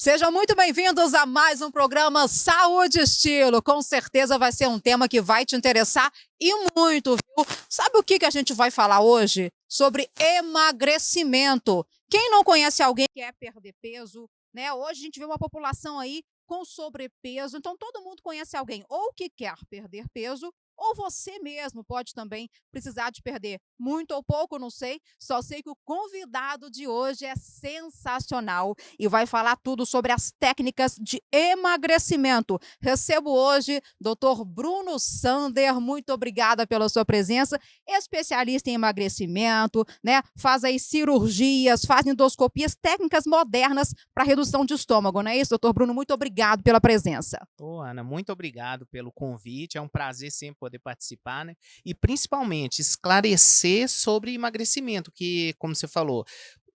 Sejam muito bem-vindos a mais um programa Saúde e Estilo. Com certeza vai ser um tema que vai te interessar e muito, viu? Sabe o que a gente vai falar hoje? Sobre emagrecimento. Quem não conhece alguém que quer perder peso, né? Hoje a gente vê uma população aí com sobrepeso, então todo mundo conhece alguém ou que quer perder peso, ou você mesmo pode também precisar de perder muito ou pouco, não sei. Só sei que o convidado de hoje é sensacional e vai falar tudo sobre as técnicas de emagrecimento. Recebo hoje Dr. Bruno Sander. Muito obrigada pela sua presença. Especialista em emagrecimento, né? Faz aí cirurgias, faz endoscopias, técnicas modernas para redução de estômago, não é isso, doutor Bruno? Muito obrigado pela presença. Ô, Ana, muito obrigado pelo convite. É um prazer sempre poder participar, né? E principalmente esclarecer sobre emagrecimento, que, como você falou,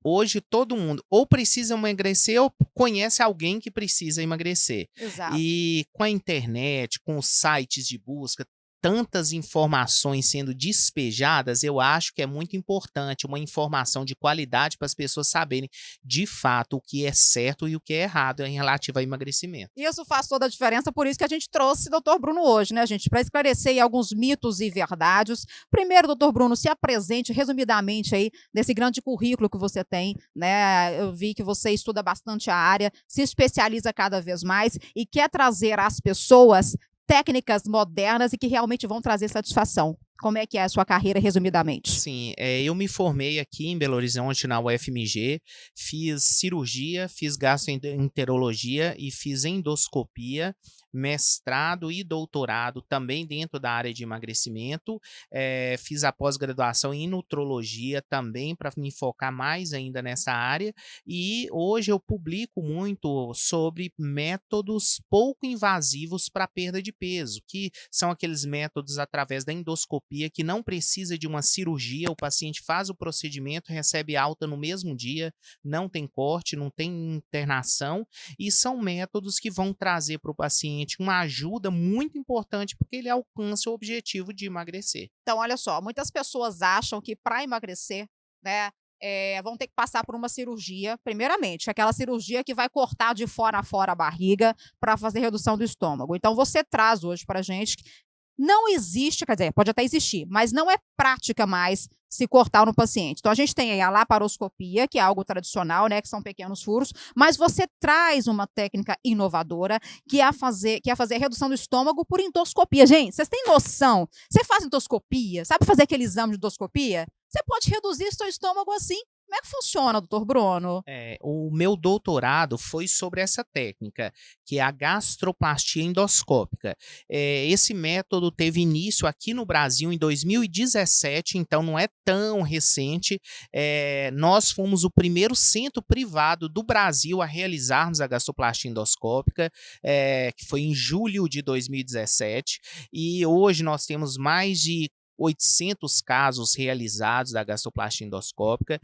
hoje todo mundo ou precisa emagrecer ou conhece alguém que precisa emagrecer. Exato. E com a internet, com os sites de busca, tantas informações sendo despejadas, eu acho que é muito importante uma informação de qualidade para as pessoas saberem de fato o que é certo e o que é errado em relativo ao emagrecimento. Isso faz toda a diferença, por isso que a gente trouxe o doutor Bruno hoje, né, gente? Para esclarecer aí alguns mitos e verdades. Primeiro, doutor Bruno, se apresente resumidamente aí nesse grande currículo que você tem, né? Eu vi que você estuda bastante a área, se especializa cada vez mais e quer trazer às pessoas técnicas modernas e que realmente vão trazer satisfação. Como é que é a sua carreira, resumidamente? Sim, eu me formei aqui em Belo Horizonte, na UFMG, fiz cirurgia, fiz gastroenterologia e fiz endoscopia, mestrado e doutorado também dentro da área de emagrecimento, fiz a pós-graduação em nutrologia também para me focar mais ainda nessa área, e hoje eu publico muito sobre métodos pouco invasivos para perda de peso, que são aqueles métodos através da endoscopia que não precisa de uma cirurgia, o paciente faz o procedimento, recebe alta no mesmo dia, não tem corte, não tem internação, e são métodos que vão trazer para o paciente uma ajuda muito importante porque ele alcança o objetivo de emagrecer. Então, olha só, muitas pessoas acham que para emagrecer, né, vão ter que passar por uma cirurgia, primeiramente, aquela cirurgia que vai cortar de fora a fora a barriga para fazer redução do estômago. Então, você traz hoje para a gente que não existe, quer dizer, pode até existir, mas não é prática mais se cortar no paciente. Então, a gente tem aí a laparoscopia, que é algo tradicional, né, que são pequenos furos, mas você traz uma técnica inovadora, que é fazer a redução do estômago por endoscopia. Gente, vocês têm noção? Você faz endoscopia, sabe fazer aquele exame de endoscopia? Você pode reduzir seu estômago assim. Como é que funciona, doutor Bruno? O meu doutorado foi sobre essa técnica, que é a gastroplastia endoscópica. Esse método teve início aqui no Brasil em 2017, então não é tão recente. Nós fomos o primeiro centro privado do Brasil a realizarmos a gastroplastia endoscópica, que foi em julho de 2017, e hoje nós temos mais de 800 casos realizados da gastroplastia endoscópica.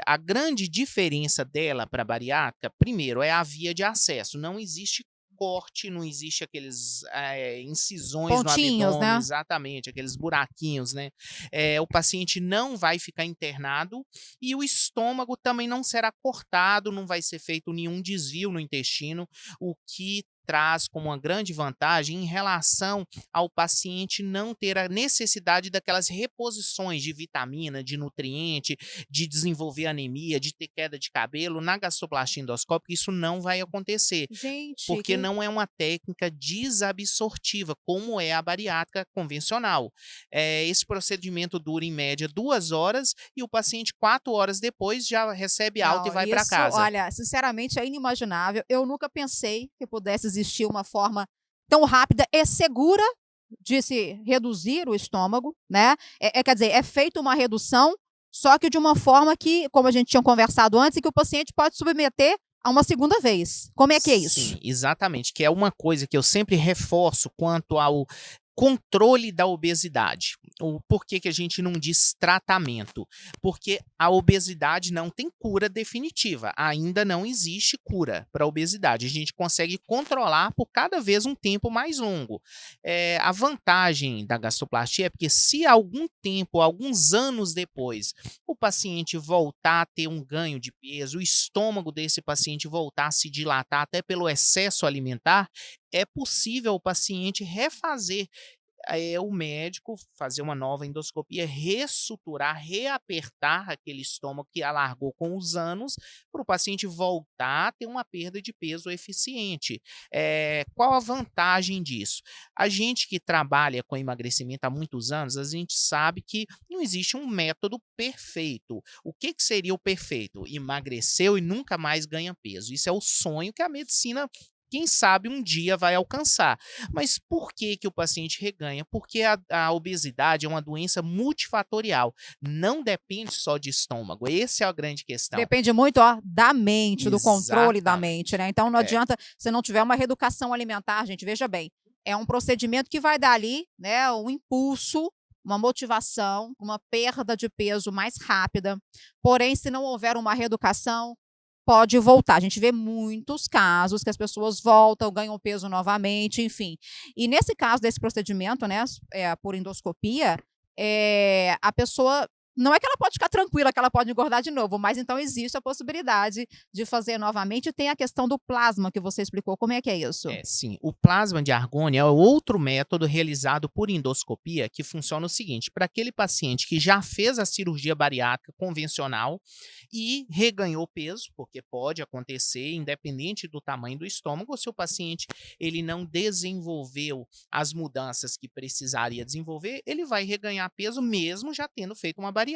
A grande diferença dela para a bariátrica, primeiro, é a via de acesso. Não existe corte, não existe aqueles incisões no Pontinhos, abdômen, né? exatamente, aqueles buraquinhos, né? O paciente não vai ficar internado e o estômago também não será cortado, não vai ser feito nenhum desvio no intestino, o que traz como uma grande vantagem em relação ao paciente não ter a necessidade daquelas reposições de vitamina, de nutriente, de desenvolver anemia, de ter queda de cabelo. Na gastroplastia endoscópica isso não vai acontecer, Gente, porque que não é uma técnica desabsortiva, como é a bariátrica convencional. Esse procedimento dura em média 2 horas e o paciente 4 horas depois já recebe alta e não, vai para isso, casa. olha, sinceramente é inimaginável. Eu nunca pensei que pudesse existir uma forma tão rápida e segura de se reduzir o estômago, né? Quer dizer, é feita uma redução, só que de uma forma que, como a gente tinha conversado antes, que o paciente pode submeter a uma segunda vez. Como é que é isso? Sim, exatamente, que é uma coisa que eu sempre reforço quanto ao controle da obesidade. Por que que a gente não diz tratamento? Porque a obesidade não tem cura definitiva. Ainda não existe cura para a obesidade. A gente consegue controlar por cada vez um tempo mais longo. A vantagem da gastroplastia é porque se algum tempo, alguns anos depois, o paciente voltar a ter um ganho de peso, o estômago desse paciente voltar a se dilatar até pelo excesso alimentar, é possível o paciente refazer, o médico fazer uma nova endoscopia, ressuturar, reapertar aquele estômago que alargou com os anos, para o paciente voltar a ter uma perda de peso eficiente. Qual a vantagem disso? A gente que trabalha com emagrecimento há muitos anos, a gente sabe que não existe um método perfeito. O que que seria o perfeito? Emagreceu e nunca mais ganha peso. Isso é o sonho que a medicina, quem sabe, um dia vai alcançar. Mas por que que o paciente reganha? Porque a obesidade é uma doença multifatorial. Não depende só de estômago. Essa é a grande questão. Depende muito, ó, da mente, do controle da Exatamente. mente, né? Então não adianta se não tiver uma reeducação alimentar, gente, veja bem, é um procedimento que vai dar ali, né, um impulso, uma motivação, uma perda de peso mais rápida. Porém, se não houver uma reeducação, pode voltar. A gente vê muitos casos que as pessoas voltam, ganham peso novamente, enfim. E nesse caso desse procedimento, né, por endoscopia, a pessoa não é que ela pode ficar tranquila que ela pode engordar de novo, mas então existe a possibilidade de fazer novamente. E tem a questão do plasma que você explicou. Como é que é isso? Sim. O plasma de argônio é outro método realizado por endoscopia que funciona o seguinte: para aquele paciente que já fez a cirurgia bariátrica convencional e reganhou peso, porque pode acontecer independente do tamanho do estômago, ou se o paciente ele não desenvolveu as mudanças que precisaria desenvolver, ele vai reganhar peso mesmo já tendo feito uma bariátrica.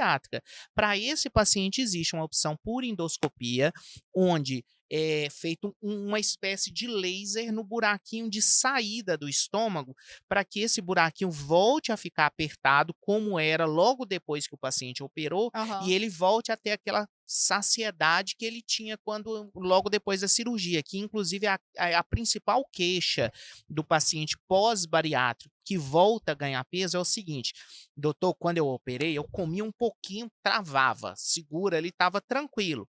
Para esse paciente existe uma opção por endoscopia, onde é feito uma espécie de laser no buraquinho de saída do estômago, para que esse buraquinho volte a ficar apertado, como era logo depois que o paciente operou, Aham. e ele volte a ter aquela saciedade que ele tinha logo depois da cirurgia, que inclusive é a principal queixa do paciente pós-bariátrico que volta a ganhar peso é o seguinte: doutor, quando eu operei, eu comia um pouquinho, travava, segura, ele estava tranquilo.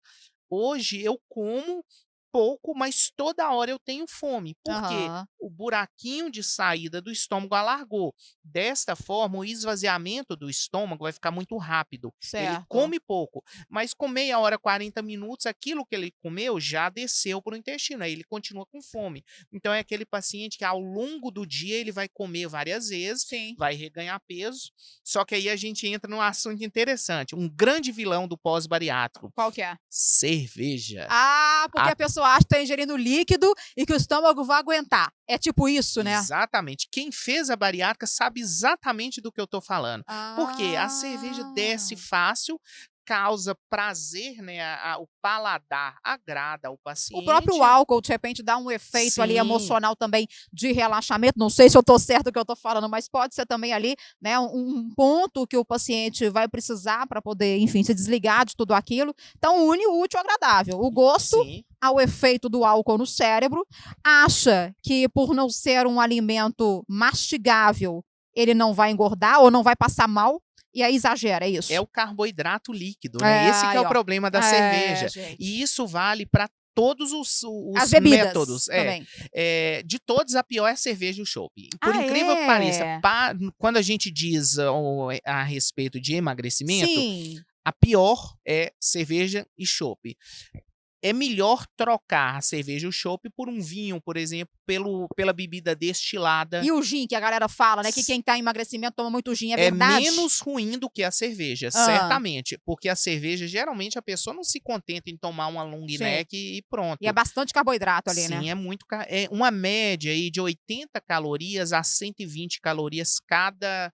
Hoje eu como pouco, mas toda hora eu tenho fome. Por quê? Aham. O buraquinho de saída do estômago alargou. Desta forma, o esvaziamento do estômago vai ficar muito rápido. Ele Certo. come pouco, mas com meia hora, 40 minutos, aquilo que ele comeu já desceu para o intestino, aí ele continua com fome. Então é aquele paciente que ao longo do dia ele vai comer várias vezes, Sim. vai reganhar peso, só que aí a gente entra num assunto interessante. Um grande vilão do pós-bariátrico: Qual que é? cerveja. Ah, porque A a pessoa acha que está ingerindo líquido e que o estômago vai aguentar. É tipo isso, né? Exatamente. Quem fez a bariátrica sabe exatamente do que eu tô falando. Porque a cerveja desce Ah. fácil, causa prazer, né? O paladar agrada ao O próprio paciente. álcool, de repente, dá um efeito ali Sim, emocional também de relaxamento. Não sei se eu estou certo o que eu estou falando, mas pode ser também ali, né, um ponto que o paciente vai precisar para poder, enfim, se desligar de tudo aquilo. Então, une o útil ao agradável. O gosto sim. ao efeito do álcool no cérebro, acha que por não ser um alimento mastigável, ele não vai engordar ou não vai passar mal, e aí exagera, é É isso? o carboidrato líquido, né? Esse que é Aí, o ó. problema da cerveja. Gente. E isso vale para todos As os bebidas métodos. também. De todos, a pior é a cerveja e o chopp. Por Ah, incrível que pareça, é? quando a gente diz a respeito de emagrecimento, Sim. a pior é cerveja e chopp. É melhor trocar a cerveja e o chopp por um vinho, por exemplo, pela bebida destilada. E o gin, que a galera fala, né, que quem tá em emagrecimento toma muito gin, é É verdade? menos ruim do que a cerveja, Hã. certamente. Porque a cerveja, geralmente, a pessoa não se contenta em tomar uma long Sim. neck e E é pronto. bastante carboidrato ali, né? Sim, é uma média aí de 80 calorias a 120 calorias cada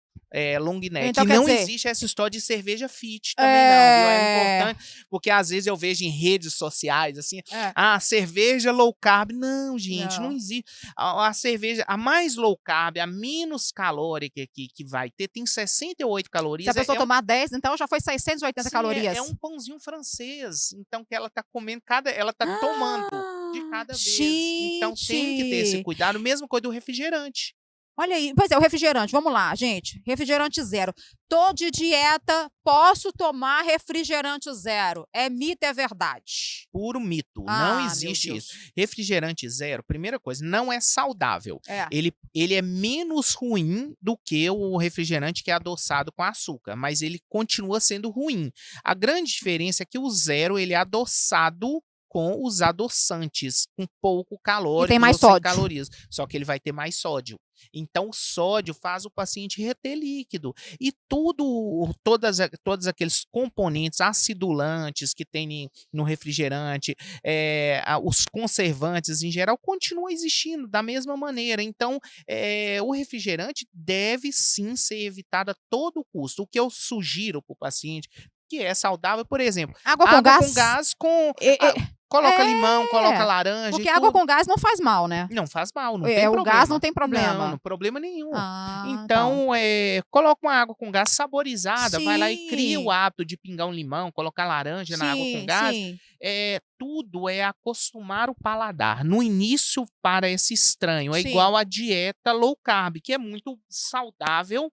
long neck. Então E quer não dizer existe essa história de cerveja fit também não, viu? É é. importante, porque às vezes eu vejo em redes sociais, assim, É. cerveja low carb. Não, gente, não Não. existe. A cerveja, a mais low carb, a menos calórica que vai ter, tem 68 Se a calorias. pessoa tomar 10, então já foi 680 Sim, é calorias. um pãozinho francês. Então, que ela tá comendo, ela tá tomando de cada vez. Então, tem que ter esse Gente! cuidado. Mesma coisa do refrigerante. Olha aí, pois é, o refrigerante, vamos lá, gente. Refrigerante zero. Tô de dieta, posso tomar refrigerante zero. É mito, é verdade? Puro mito, não Ah, meu existe isso. Deus. Refrigerante zero, primeira coisa, não é saudável. É. Ele é menos ruim do que o refrigerante que é adoçado com açúcar, mas ele continua sendo ruim. A grande diferença é que o zero ele é adoçado com os adoçantes, com pouco E tem calórico mais ou sem sódio. calorias, só que ele vai ter mais sódio. Então, o sódio faz o paciente reter líquido. E todos aqueles componentes acidulantes que tem no refrigerante, os conservantes em geral, continuam existindo da mesma maneira. Então, o refrigerante deve sim ser evitado a todo custo. O que eu sugiro para o paciente que é saudável, por exemplo, Água com água com gás? gás com. É, ah, Coloca limão, coloca é, laranja e porque água tudo. com gás não faz mal, né? Não faz mal, não tem É, o gás não problema. tem Não, problema. não problema nenhum. Ah, então. Então, coloca uma água com gás saborizada, vai lá e cria o Sim, hábito de pingar um limão, colocar laranja na água com sim, gás. sim. Tudo é acostumar o paladar. No início parece estranho, é Sim. igual a dieta low carb, que é muito saudável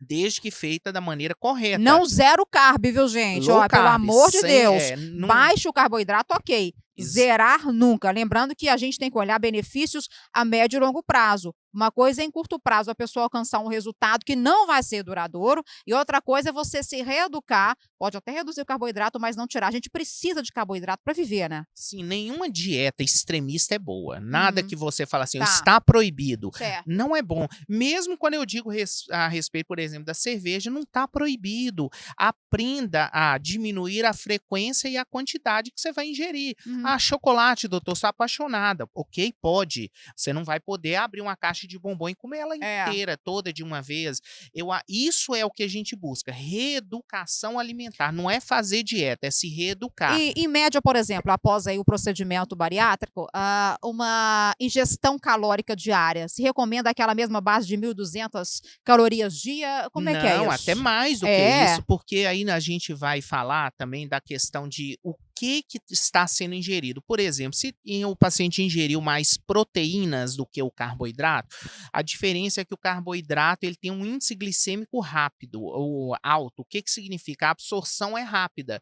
desde que feita da maneira correta. Não zero carb, viu, gente? Low Ó, pelo carb, amor de Deus. não, Baixo carboidrato, ok. Zerar nunca. Lembrando que a gente tem que olhar benefícios a médio e longo prazo. Uma coisa é em curto prazo a pessoa alcançar um resultado que não vai ser duradouro, e outra coisa é você se reeducar. Pode até reduzir o carboidrato, mas não tirar. A gente precisa de carboidrato para viver, né? sim, nenhuma dieta extremista é boa. Nada que você fala assim, Tá. está proibido. Certo. Não é bom. Mesmo quando eu digo a respeito, por exemplo, da cerveja, não está proibido. Aprenda a diminuir a frequência e a quantidade que você vai ingerir. Ah, chocolate, doutor, sou apaixonada. Ok, pode. Você não vai poder abrir uma caixa de bombom e comer ela inteira, toda de uma vez. Isso é o que a gente busca, reeducação alimentar. Não é fazer dieta, é se reeducar. E, em média, por exemplo, após aí o procedimento bariátrico, uma ingestão calórica diária, se recomenda aquela mesma base de 1.200 calorias dia? Como é que é Não, isso? até mais do que isso, porque aí a gente vai falar também da questão de o que está sendo ingerido. Por exemplo, se o paciente ingeriu mais proteínas do que o carboidrato, a diferença é que o carboidrato ele tem um índice glicêmico rápido ou alto. O que significa? A absorção é rápida.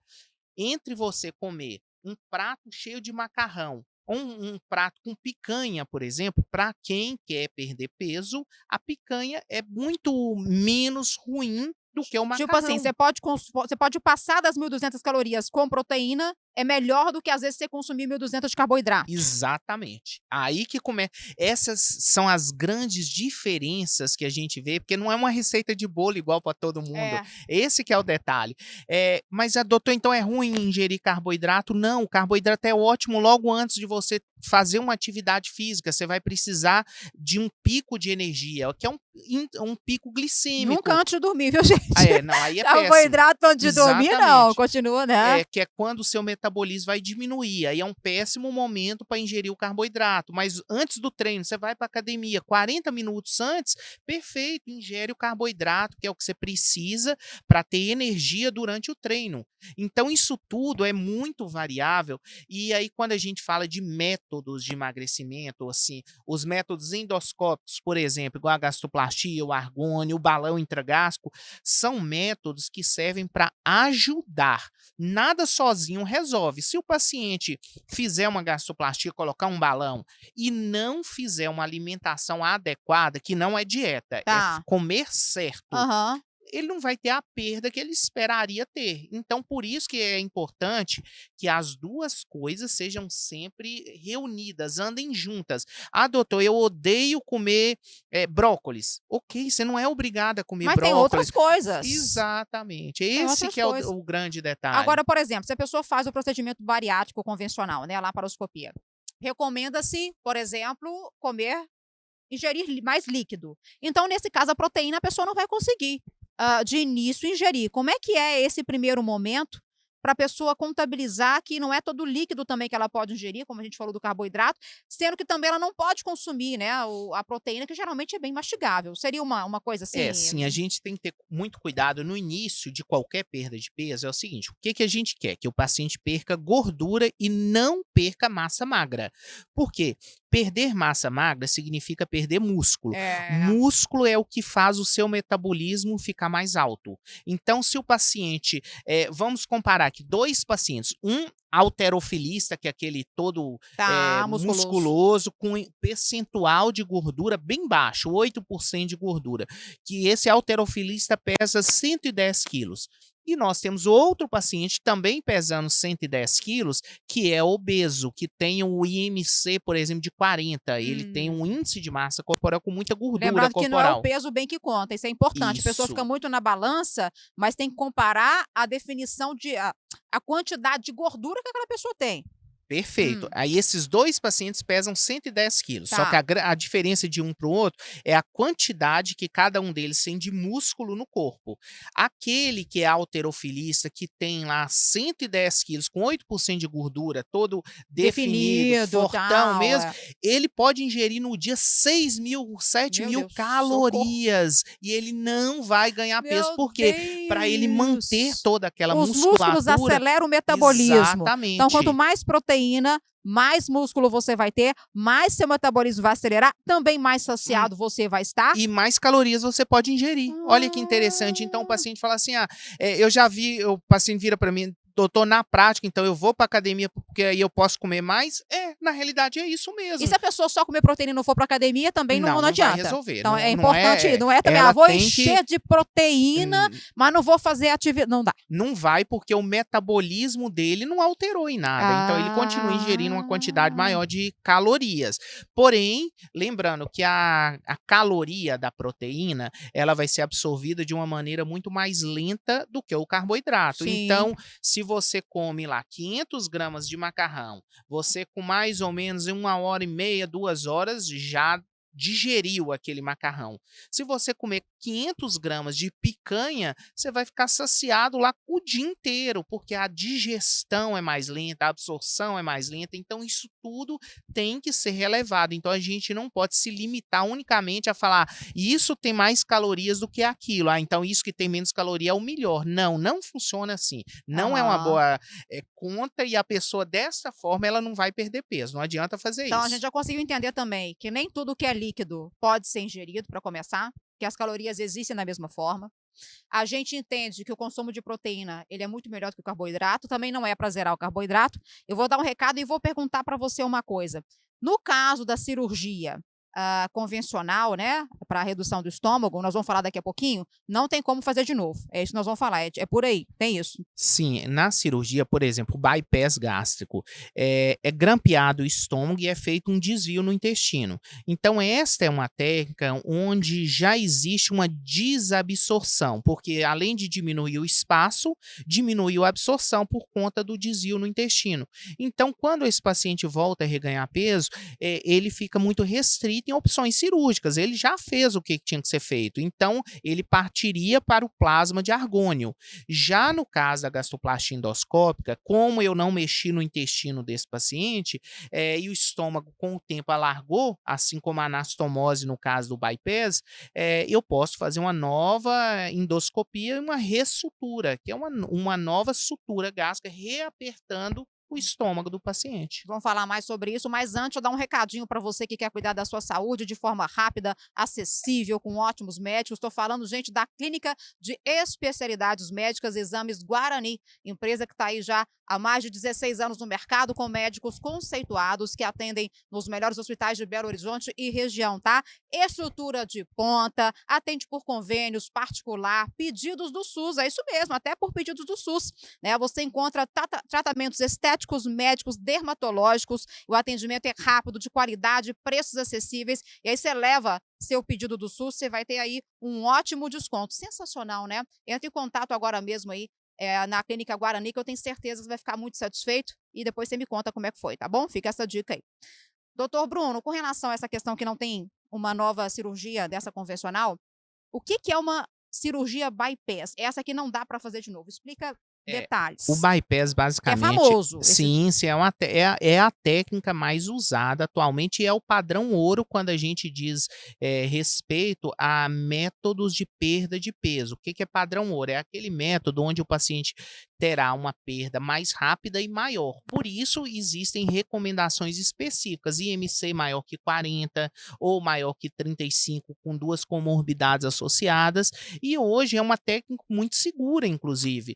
Entre você comer um prato cheio de macarrão ou um prato com picanha, por exemplo, para quem quer perder peso, a picanha é muito menos ruim do que o Tipo assim, macarrão. você pode passar das 1.200 calorias com proteína, é melhor do que às vezes você consumir 1.200 de carboidrato. Exatamente. Aí que começa. Essas são as grandes diferenças que a gente vê, porque não é uma receita de bolo igual para todo mundo. Esse que é o detalhe. Mas, doutor, então é ruim ingerir carboidrato? Não, o carboidrato é ótimo logo antes de você fazer uma atividade física. Você vai precisar de um pico de energia, que é um pico glicêmico. Nunca antes de dormir, viu, gente? Não, aí é péssimo. Carboidrato antes de dormir, não. Exatamente. Continua, né? Que é quando o seu metabolismo vai diminuir. Aí é um péssimo momento para ingerir o carboidrato. Mas antes do treino, você vai para academia, 40 minutos antes, perfeito, ingere o carboidrato, que é o que você precisa para ter energia durante o treino. Então, isso tudo é muito variável. E aí, quando a gente fala de métodos de emagrecimento, assim, os métodos endoscópicos, por exemplo, igual a gastroplastia, o argônio, o balão intragástrico, são métodos que servem para ajudar. Nada sozinho resolve. Se o paciente fizer uma gastroplastia, colocar um balão e não fizer uma alimentação adequada, que não é dieta, é comer certo, ele não vai ter a perda que ele esperaria ter. Então, por isso que é importante que as duas coisas sejam sempre reunidas, andem juntas. Ah, doutor, eu odeio comer brócolis. Ok, você não é obrigado a comer brócolis. Mas tem outras coisas. Exatamente. Esse que é o grande detalhe. Agora, por exemplo, se a pessoa faz o procedimento bariátrico convencional, né, a laparoscopia, recomenda-se, por exemplo, ingerir mais líquido. Então, nesse caso, a proteína a pessoa não vai conseguir de início ingerir. Como é que é esse primeiro momento para a pessoa contabilizar que não é todo líquido também que ela pode ingerir, como a gente falou do carboidrato, sendo que também ela não pode consumir, né, a proteína, que geralmente é bem mastigável. Seria uma coisa assim? Sim, a gente tem que ter muito cuidado no início de qualquer perda de peso. É o seguinte, o que a gente quer? Que o paciente perca gordura e não perca massa magra. Por quê? Perder massa magra significa perder músculo. É. Músculo é o que faz o seu metabolismo ficar mais alto. Então, se o paciente, vamos comparar aqui 2 pacientes, um halterofilista, que é aquele todo Tá, musculoso. musculoso, com percentual de gordura bem baixo, 8% de gordura, que esse halterofilista pesa 110 quilos. E nós temos outro paciente também pesando 110 quilos, que é obeso, que tem o IMC, por exemplo, de 40. Ele tem um índice de massa corporal com muita gordura Lembrando que não é o corporal. peso bem que conta, isso é importante. A pessoa fica Isso. muito na balança, mas tem que comparar a definição a quantidade de gordura que aquela pessoa tem. Perfeito. Aí esses 2 pacientes pesam 110 quilos. Só que Tá. a diferença de um para o outro é a quantidade que cada um deles tem de músculo no corpo. Aquele que é halterofilista, que tem lá 110 quilos com 8% de gordura, todo definido, Definido, fortão tal, mesmo, ele pode ingerir no dia 7 Meu mil Deus, socorro. calorias e ele não vai ganhar peso. Meu Por quê? Para ele manter Deus. toda aquela Os músculos musculatura. aceleram o metabolismo. Então, quanto Exatamente. mais proteína, mais músculo você vai ter, mais seu metabolismo vai acelerar, também mais saciado você vai estar. E mais calorias você pode ingerir. Olha que interessante. Então, o paciente fala assim: eu já vi, o paciente vira para mim, doutor, na prática, então eu vou para academia porque aí eu posso comer mais? Na realidade é isso mesmo. E se a pessoa só comer proteína e não for para academia, também não vai adianta. resolver. Então, é Não importante, não é também, ela vou tem encher de proteína, Hum, mas não vou fazer atividade. Não dá. Não vai porque o metabolismo dele não alterou em nada. Então ele continua ingerindo uma quantidade maior de calorias. Porém, lembrando que a caloria da proteína, ela vai ser absorvida de uma maneira muito mais lenta do que o carboidrato. Sim. Então, se você come lá 500 gramas de macarrão, você com mais ou menos em 1h30, 2 horas, já digeriu aquele macarrão. Se você comer 500 gramas de picanha, você vai ficar saciado lá o dia inteiro, porque a digestão é mais lenta, a absorção é mais lenta, então isso tudo tem que ser relevado. Então a gente não pode se limitar unicamente a falar, isso tem mais calorias do que aquilo, então isso que tem menos caloria é o melhor. Não, não funciona assim. Não é uma boa conta e a pessoa dessa forma, ela não vai perder peso, não adianta fazer Então, a isso. gente já conseguiu entender também que nem tudo que é líquido pode ser ingerido, para começar, que as calorias existem da mesma forma. A gente entende que o consumo de proteína, ele é muito melhor do que o carboidrato, também não é para zerar o carboidrato. Eu vou dar um recado e vou perguntar para você uma coisa. No caso da cirurgia convencional, né, para redução do estômago, nós vamos falar daqui a pouquinho, não tem como fazer de novo. É isso que nós vamos falar, é por aí, tem isso. Sim, na cirurgia, por exemplo, o bypass gástrico, é grampeado o estômago e é feito um desvio no intestino. Então, esta é uma técnica onde já existe uma desabsorção, porque além de diminuir o espaço, diminuiu a absorção por conta do desvio no intestino. Então, quando esse paciente volta a reganhar peso, ele fica muito restrito em opções cirúrgicas. Ele já fez o que tinha que ser feito, então ele partiria para o plasma de argônio. Já no caso da gastroplastia endoscópica, como eu não mexi no intestino desse paciente, e o estômago com o tempo alargou, assim como a anastomose no caso do bypass, eu posso fazer uma nova endoscopia e uma ressutura, que é uma nova sutura gástrica, reapertando o estômago do paciente. Vamos falar mais sobre isso, mas antes eu dar um recadinho para você que quer cuidar da sua saúde de forma rápida, acessível, com ótimos médicos. Estou falando, gente, da Clínica de Especialidades Médicas Exames Guarani, empresa que está aí já há mais de 16 anos no mercado, com médicos conceituados que atendem nos melhores hospitais de Belo Horizonte e região, tá? Estrutura de ponta, atende por convênios particular, pedidos do SUS, é isso mesmo, até por pedidos do SUS, né? Você encontra tratamentos estéticos, médicos, dermatológicos, o atendimento é rápido, de qualidade, preços acessíveis, e aí você leva seu pedido do SUS, você vai ter aí um ótimo desconto. Sensacional, né? Entre em contato agora mesmo aí na Clínica Guarani, que eu tenho certeza que você vai ficar muito satisfeito, e depois você me conta como é que foi, tá bom? Fica essa dica aí. Doutor Bruno, com relação a essa questão que não tem uma nova cirurgia dessa convencional, o que é uma cirurgia bypass? Essa que não dá para fazer de novo. Explica detalhes. O bypass, basicamente, famoso. Sim, é a técnica mais usada atualmente e é o padrão ouro quando a gente diz respeito a métodos de perda de peso. O que é padrão ouro? É aquele método onde o paciente terá uma perda mais rápida e maior. Por isso, existem recomendações específicas, IMC maior que 40 ou maior que 35, com 2 comorbidades associadas, e hoje é uma técnica muito segura, inclusive.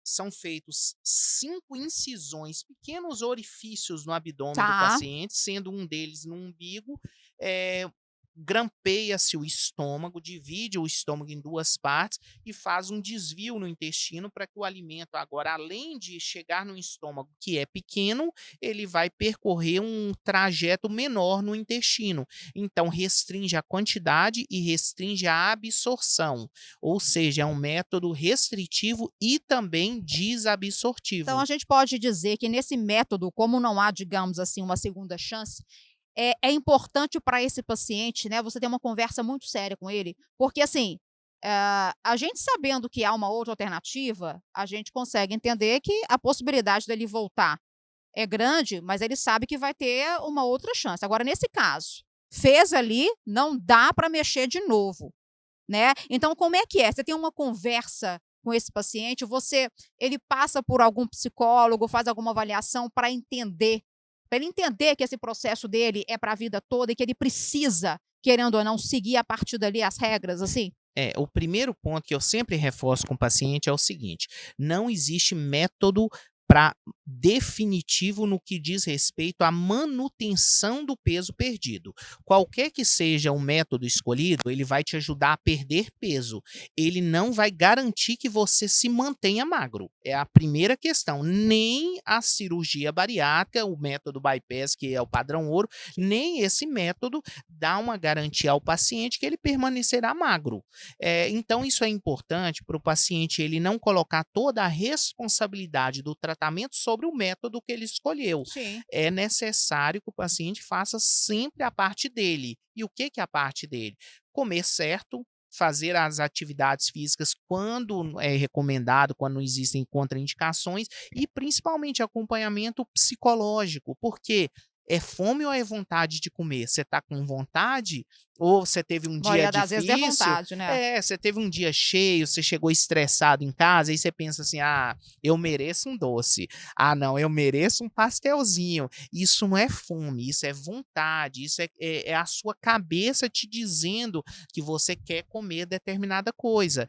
São feitos 5 incisões, pequenos orifícios no abdômen do Tá. paciente, sendo um deles no umbigo, grampeia-se o estômago, divide o estômago em 2 partes e faz um desvio no intestino para que o alimento agora, além de chegar no estômago, que é pequeno, ele vai percorrer um trajeto menor no intestino. Então, restringe a quantidade e restringe a absorção, ou seja, é um método restritivo e também Então, desabsortivo. a gente pode dizer que nesse método, como não há, digamos assim, uma segunda chance, é importante para esse paciente, né, você ter uma conversa muito séria com ele, porque assim, a gente sabendo que há uma outra alternativa, a gente consegue entender que a possibilidade dele voltar é grande, mas ele sabe que vai ter uma outra chance. Agora, nesse caso, fez ali, não dá para mexer de novo, né. Então como é que é? Você tem uma conversa com esse paciente, ele passa por algum psicólogo, faz alguma avaliação para ele entender que esse processo dele é para a vida toda e que ele precisa, querendo ou não, seguir a partir dali as regras, assim? O primeiro ponto que eu sempre reforço com o paciente é o seguinte: não existe método para definitivo no que diz respeito à manutenção do peso perdido. Qualquer que seja o método escolhido, ele vai te ajudar a perder peso. Ele não vai garantir que você se mantenha magro. É a primeira questão. Nem a cirurgia bariátrica, o método bypass, que é o padrão ouro, nem esse método dá uma garantia ao paciente que ele permanecerá magro. Então, isso é importante para o paciente ele não colocar toda a responsabilidade do tratamento sobre o método que ele escolheu. Sim. É necessário que o paciente faça sempre a parte dele. E o que que é a parte dele? Comer certo, fazer as atividades físicas quando é recomendado, quando não existem contraindicações, e principalmente acompanhamento psicológico, porque é fome ou é vontade de comer? Você está com vontade? Ou você teve um A dia maioria das vezes é difícil? vontade, né. Você teve um dia cheio, você chegou estressado em casa, aí você pensa assim: "Ah, eu mereço um doce. Ah, não, eu mereço um pastelzinho". Isso não é fome, isso é vontade, isso é a sua cabeça te dizendo que você quer comer determinada coisa.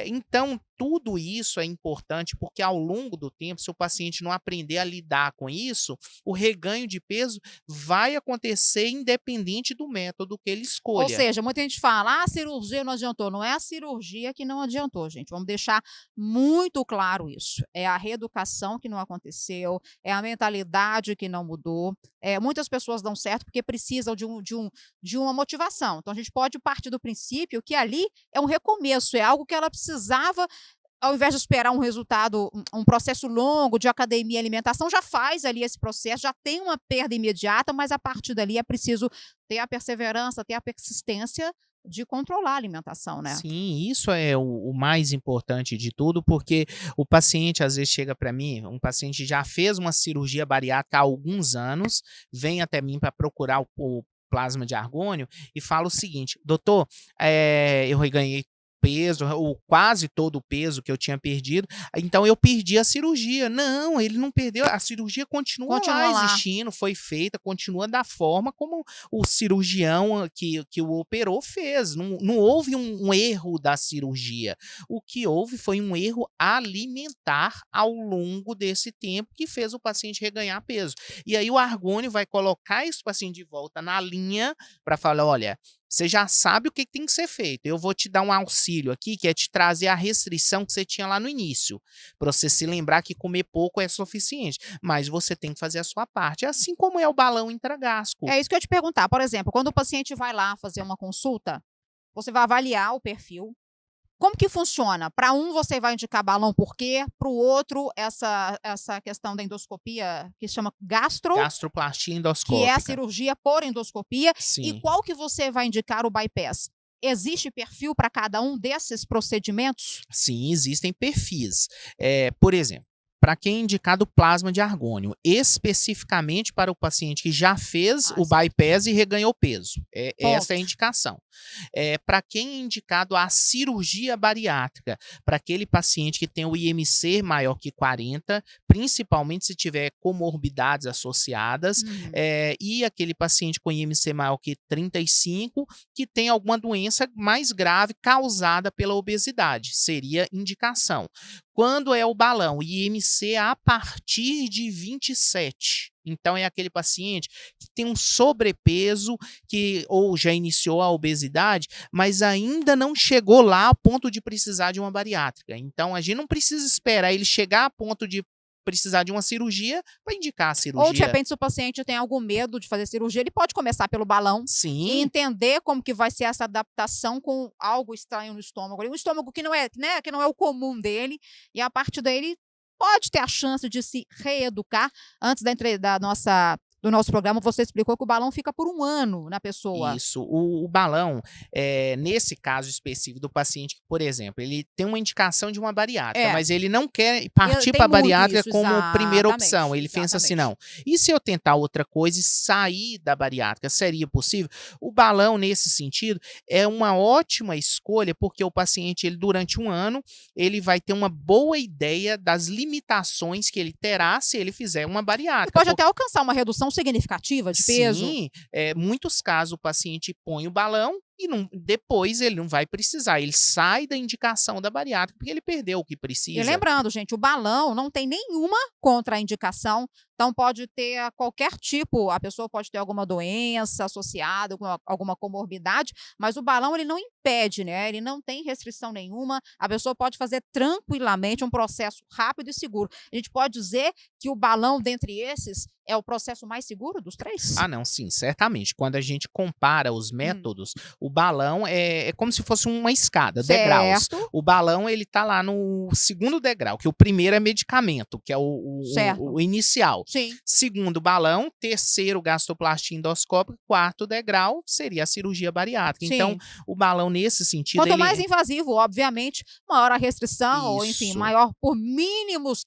Então, tudo isso é importante, porque ao longo do tempo, se o paciente não aprender a lidar com isso, o reganho de peso vai acontecer independente do método que ele Ou escolha. seja, muita gente fala: "Ah, a cirurgia não adiantou". Não é a cirurgia que não adiantou, gente. Vamos deixar muito claro isso. É a reeducação que não aconteceu, é a mentalidade que não mudou. Muitas pessoas dão certo porque precisam de uma motivação. Então a gente pode partir do princípio que ali é um recomeço, é algo que ela precisava, ao invés de esperar um resultado, um processo longo de academia e alimentação, já faz ali esse processo, já tem uma perda imediata, mas a partir dali é preciso ter a perseverança, ter a persistência de controlar a alimentação, né. Sim, isso é o mais importante de tudo, porque o paciente às vezes chega para mim, um paciente já fez uma cirurgia bariátrica há alguns anos, vem até mim para procurar o plasma de argônio e fala o seguinte: "Doutor, eu reganhei peso, ou quase todo o peso que eu tinha perdido, então eu perdi a cirurgia". Não, ele não perdeu, a cirurgia continua lá Continua lá. existindo, foi feita, continua da forma como o cirurgião que o operou fez. Não houve um erro da cirurgia. O que houve foi um erro alimentar ao longo desse tempo que fez o paciente reganhar peso. E aí o argônio vai colocar esse paciente de volta na linha para falar: "Olha, você já sabe o que tem que ser feito. Eu vou te dar um auxílio aqui, que é te trazer a restrição que você tinha lá no início, para você se lembrar que comer pouco é suficiente, mas você tem que fazer a sua parte", assim como é o balão intragástrico. É isso que eu ia te perguntar, por exemplo, quando o paciente vai lá fazer uma consulta, você vai avaliar o perfil. Como que funciona? Para um você vai indicar balão por quê? Para o outro essa questão da endoscopia que chama gastro, Gastroplastia que é a endoscópica. cirurgia por endoscopia, e Sim. qual que você vai indicar o bypass? Existe perfil para cada um desses procedimentos? Sim, existem perfis. Por exemplo, para quem é indicado plasma de argônio, especificamente para o paciente que já fez Ah, o certo. bypass e reganhou peso. Essa é a Ponto. indicação. Para quem é indicado a cirurgia bariátrica? Para aquele paciente que tem o IMC maior que 40, principalmente se tiver comorbidades associadas, e aquele paciente com IMC maior que 35, que tem alguma doença mais grave causada pela obesidade, seria indicação. Quando é o balão, IMC a partir de 27. Então, é aquele paciente que tem um sobrepeso, que ou já iniciou a obesidade, mas ainda não chegou lá ao ponto de precisar de uma bariátrica. Então, a gente não precisa esperar ele chegar a ponto de precisar de uma cirurgia para indicar a cirurgia. Ou, de repente, se o paciente tem algum medo de fazer cirurgia, ele pode começar pelo balão e Sim, entender como que vai ser essa adaptação com algo estranho no estômago. Um estômago que não é, né, que não é o comum dele, e a partir daí ele pode ter a chance de se reeducar. Antes do nosso programa, você explicou que o balão fica por 1 ano na pessoa. isso. O balão, nesse caso específico do paciente que, por exemplo, ele tem uma indicação de uma bariátrica, mas ele não quer partir Tem para a muito bariátrica isso, como primeira exatamente, opção. Ele pensa assim, não, e se eu tentar outra coisa e sair da bariátrica, seria possível? O balão, nesse sentido, é uma ótima escolha, porque o paciente, ele durante 1 ano, ele vai ter uma boa ideia das limitações que ele terá se ele fizer uma E bariátrica. pode até alcançar uma redução significativa de peso. Sim, muitos casos o paciente põe o balão e depois ele não vai precisar. Ele sai da indicação da bariátrica porque ele perdeu o que E precisa. lembrando, gente, o balão não tem nenhuma contraindicação, então pode ter qualquer tipo, a pessoa pode ter alguma doença associada, alguma comorbidade, mas o balão ele não impede, né? Ele não tem restrição nenhuma, a pessoa pode fazer tranquilamente um processo rápido e seguro. A gente pode dizer que o balão, dentre esses, é o processo mais seguro dos 3? Ah, não, sim, certamente. Quando a gente compara os métodos, o balão é como se fosse uma escada, degraus. Certo. O balão, ele tá lá no 2º degrau, que o primeiro é medicamento, que é o inicial. Sim. 2º balão, 3º gastroplastia endoscópica, 4º degrau seria a cirurgia bariátrica. Sim. Então, o balão nesse sentido, Quanto ele mais invasivo, obviamente, maior a restrição, ou enfim, Isso. maior por mínimos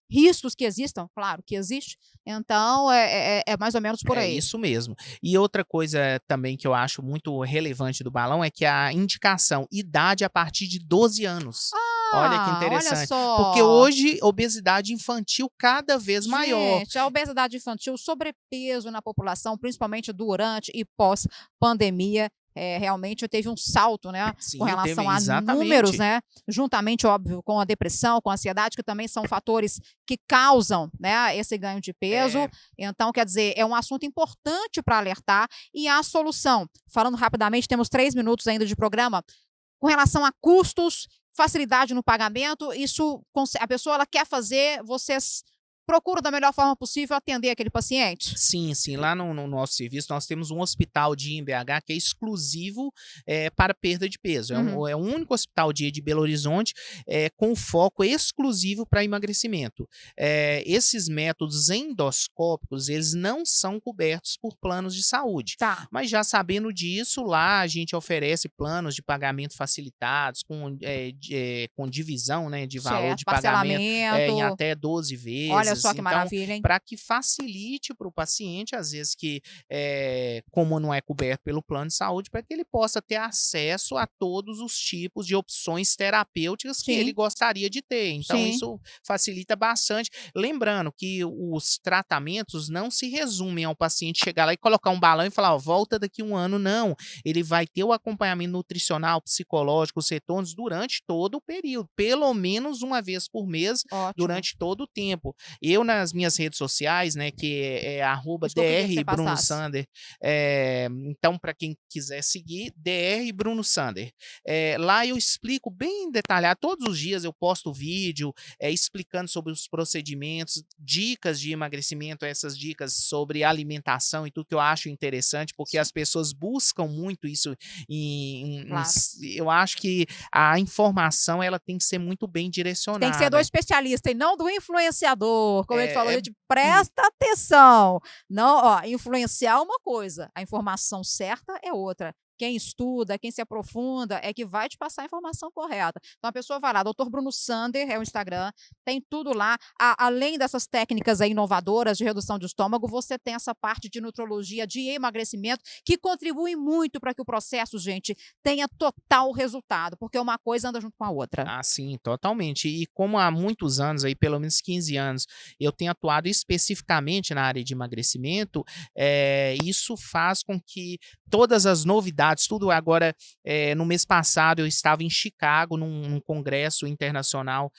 riscos que existam, claro que existe, então é mais ou menos por É aí. isso mesmo. E outra coisa também que eu acho muito relevante do balão é que a indicação idade a partir de 12 anos. Olha que Olha interessante. só. Porque hoje, obesidade infantil cada vez maior. Gente, a obesidade infantil, o sobrepeso na população, principalmente durante e pós-pandemia, realmente teve um salto, né, Sim, com relação a exatamente. números, né, juntamente, óbvio, com a depressão, com a ansiedade, que também são fatores que causam, né, esse ganho de peso. Então, quer dizer, é um assunto importante para alertar. E a solução, falando rapidamente, temos 3 minutos ainda de programa, com relação a custos, facilidade no pagamento, isso a pessoa ela quer fazer, vocês procuram da melhor forma possível atender aquele paciente? Sim, sim. Lá no nosso serviço, nós temos um hospital dia em BH que é exclusivo para perda de peso. É o único hospital dia de Belo Horizonte com foco exclusivo para emagrecimento. Esses métodos endoscópicos, eles não são cobertos por planos de saúde. Tá. Mas já sabendo disso, lá a gente oferece planos de pagamento facilitados, com divisão, né, de valor de pagamento em até 12 vezes. Olha só que Então, maravilha, hein? para que facilite para o paciente, às vezes que, como não é coberto pelo plano de saúde, para que ele possa ter acesso a todos os tipos de opções terapêuticas que Sim. ele gostaria de ter. Então, Sim. isso facilita bastante. Lembrando que os tratamentos não se resumem ao paciente chegar lá e colocar um balão e falar, ó, volta daqui 1 ano. Não, ele vai ter o acompanhamento nutricional, psicológico, os retornos durante todo o período, pelo menos uma vez por mês, Ótimo. durante todo o tempo. Eu, nas minhas redes sociais, né, que é Isso que eu queria que você @Bruno passasse. Sander, então, para quem quiser seguir, Dr. Bruno Sander. Lá eu explico bem detalhado, todos os dias eu posto vídeo explicando sobre os procedimentos, dicas de emagrecimento, essas dicas sobre alimentação e tudo que eu acho interessante, porque as pessoas buscam muito isso. Claro. Eu acho que a informação ela tem que ser muito bem direcionada. Tem que ser do especialista e não do influenciador. Como a gente falou, É- gente, presta atenção. Não, ó, influenciar é uma coisa, a informação certa é outra. quem estuda, quem se aprofunda, é que vai te passar a informação correta. Então a pessoa vai lá, Dr. Bruno Sander é o Instagram, tem tudo lá. Além dessas técnicas aí inovadoras de redução de estômago, você tem essa parte de nutrologia, de emagrecimento, que contribui muito para que o processo, gente, tenha total resultado, porque uma coisa anda junto com a outra. Ah, sim, totalmente. E como há muitos anos, aí, pelo menos 15 anos, eu tenho atuado especificamente na área de emagrecimento, isso faz com que todas as novidades, tudo agora, no mês passado eu estava em Chicago, num congresso internacional,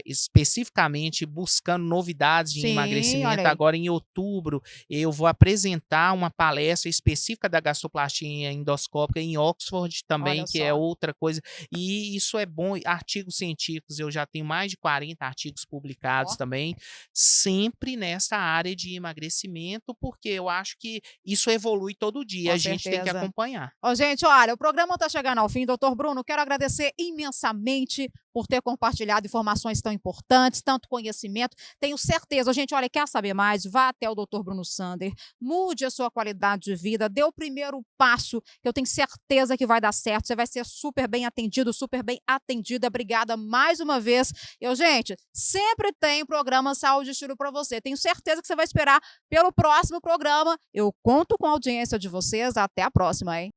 especificamente buscando novidades de Sim, olha emagrecimento. aí. Agora, em outubro, eu vou apresentar uma palestra específica da gastroplastia endoscópica em Oxford também, Olha que é só. outra coisa. E isso é bom, artigos científicos, eu já tenho mais de 40 artigos publicados Ó. também, sempre nessa área de emagrecimento, porque eu acho que isso evolui todo dia, Com a gente tem que certeza. acompanhar. Ó, gente, olha, o programa está chegando ao fim, doutor Bruno. Quero agradecer imensamente por ter compartilhado informações tão importantes, tanto conhecimento. Tenho certeza, gente, olha, quer saber mais? Vá até o doutor Bruno Sander, mude a sua qualidade de vida, dê o primeiro passo, que eu tenho certeza que vai dar certo. Você vai ser super bem atendido, super bem atendida. Obrigada mais uma vez. Gente, sempre tem programa Saúde e Estilo para você. Tenho certeza que você vai esperar pelo próximo programa. Eu conto com a audiência de vocês. Até a próxima, hein?